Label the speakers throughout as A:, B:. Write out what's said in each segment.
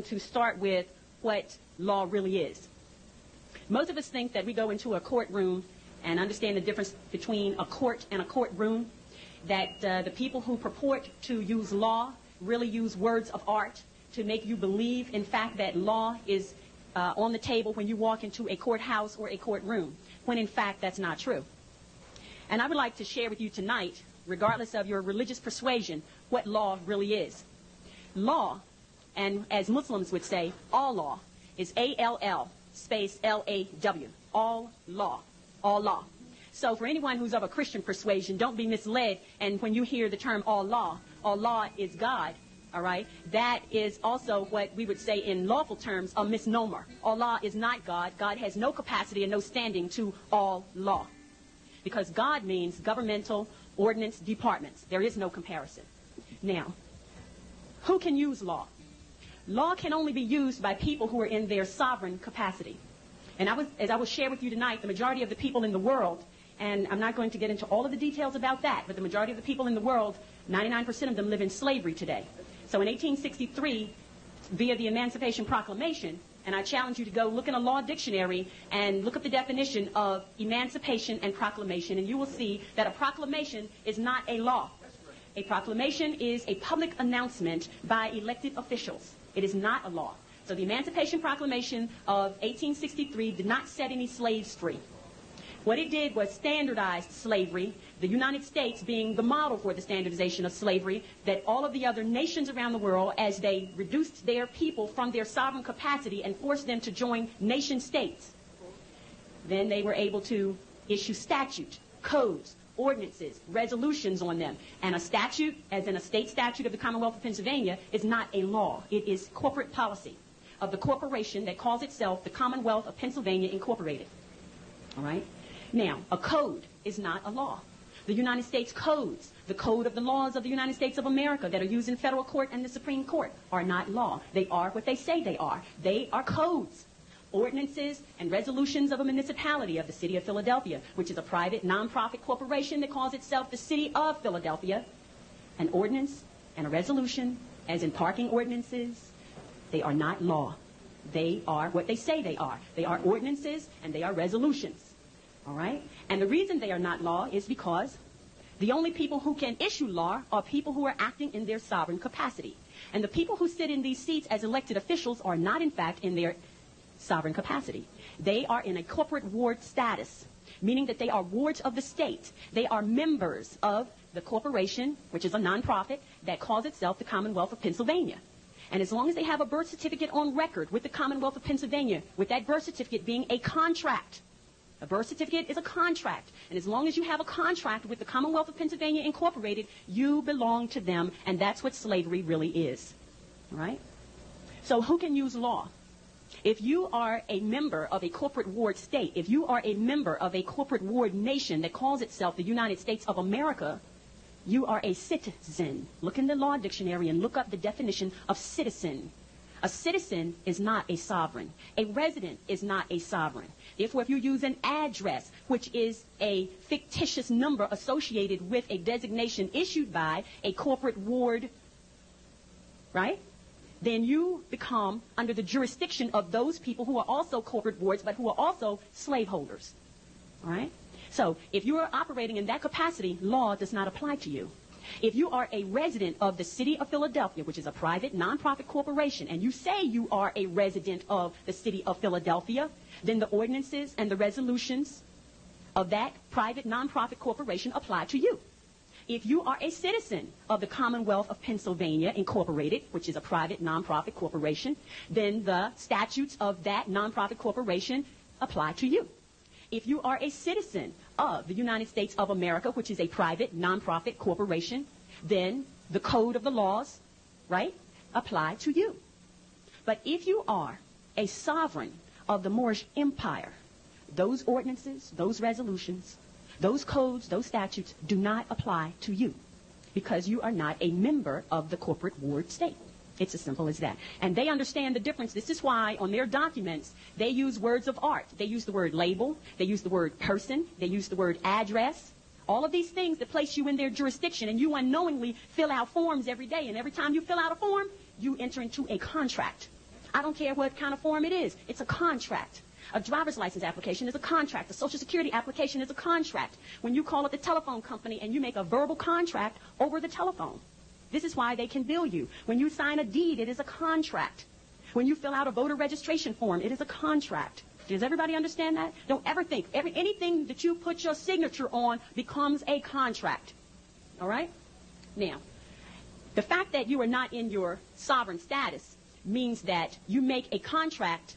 A: to start with what law really is. Most of us think that we go into a courtroom and understand the difference between a court and a courtroom, that the people who purport to use law really use words of art to make you believe, in fact, that law is on the table when you walk into a courthouse or a courtroom, when in fact that's not true. And I would like to share with you tonight, regardless of your religious persuasion, what law really is. Law, and as Muslims would say, all law, is A-L-L space L-A-W, all law, all law. So for anyone who's of a Christian persuasion, don't be misled, and when you hear the term all law is God, all right? That is also what we would say in lawful terms a misnomer. Allah is not God. God has no capacity and no standing to all law, because God means governmental ordinance departments. There is no comparison. Now, who can use law? Law can only be used by people who are in their sovereign capacity. And as I will share with you tonight, the majority of the people in the world, and I'm not going to get into all of the details about that, but the majority of the people in the world, 99% of them live in slavery today. So in 1863, via the Emancipation Proclamation, and I challenge you to go look in a law dictionary and look up the definition of emancipation and proclamation, and you will see that a proclamation is not a law. A proclamation is a public announcement by elected officials. It is not a law. So the Emancipation Proclamation of 1863 did not set any slaves free. What it did was standardize slavery, the United States being the model for the standardization of slavery, that all of the other nations around the world, as they reduced their people from their sovereign capacity and forced them to join nation states, then they were able to issue statute, codes, ordinances, resolutions on them. And a statute, as in a state statute of the Commonwealth of Pennsylvania, is not a law. It is corporate policy of the corporation that calls itself the Commonwealth of Pennsylvania Incorporated. All right? Now, a code is not a law. The United States codes, the code of the laws of the United States of America that are used in federal court and the Supreme Court, are not law. They are what they say they are. They are codes, ordinances, and resolutions of a municipality of the City of Philadelphia, which is a private, non-profit corporation that calls itself the City of Philadelphia. An ordinance and a resolution, as in parking ordinances, they are not law. They are what they say they are. They are ordinances and they are resolutions. All right? And the reason they are not law is because the only people who can issue law are people who are acting in their sovereign capacity. And the people who sit in these seats as elected officials are not, in fact, in their sovereign capacity. They are in a corporate ward status, meaning that they are wards of the state. They are members of the corporation, which is a nonprofit, that calls itself the Commonwealth of Pennsylvania. And as long as they have a birth certificate on record with the Commonwealth of Pennsylvania, with that birth certificate being a contract, a birth certificate is a contract. And as long as you have a contract with the Commonwealth of Pennsylvania Incorporated, you belong to them, and that's what slavery really is. All right? So who can use law? If you are a member of a corporate ward state, if you are a member of a corporate ward nation that calls itself the United States of America, you are a citizen. Look in the law dictionary and look up the definition of citizen. A citizen is not a sovereign. A resident is not a sovereign. Therefore, if you use an address, which is a fictitious number associated with a designation issued by a corporate ward, right, then you become under the jurisdiction of those people who are also corporate wards, but who are also slaveholders. All right? So if you are operating in that capacity, law does not apply to you. If you are a resident of the City of Philadelphia, which is a private, non-profit corporation, and you say you are a resident of the City of Philadelphia, then the ordinances and the resolutions of that private, non-profit corporation apply to you. If you are a citizen of the Commonwealth of Pennsylvania Incorporated, which is a private, non-profit corporation, then the statutes of that non-profit corporation apply to you. If you are a citizen of the United States of America, which is a private, non-profit corporation, then the code of the laws, right, apply to you. But if you are a sovereign of the Moorish Empire, those ordinances, those resolutions, those codes, those statutes do not apply to you because you are not a member of the corporate ward state. It's as simple as that. And they understand the difference. This is why on their documents, they use words of art. They use the word label. They use the word person. They use the word address. All of these things that place you in their jurisdiction, and you unknowingly fill out forms every day. And every time you fill out a form, you enter into a contract. I don't care what kind of form it is. It's a contract. A driver's license application is a contract. A Social Security application is a contract. When you call up the telephone company and you make a verbal contract over the telephone, this is why they can bill you. When you sign a deed, it is a contract. When you fill out a voter registration form, it is a contract. Does everybody understand that? Don't ever think anything that you put your signature on becomes a contract. All right? Now, the fact that you are not in your sovereign status means that you make a contract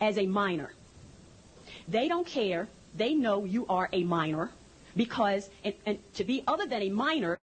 A: as a minor. They don't care. They know you are a minor because, and to be other than a minor,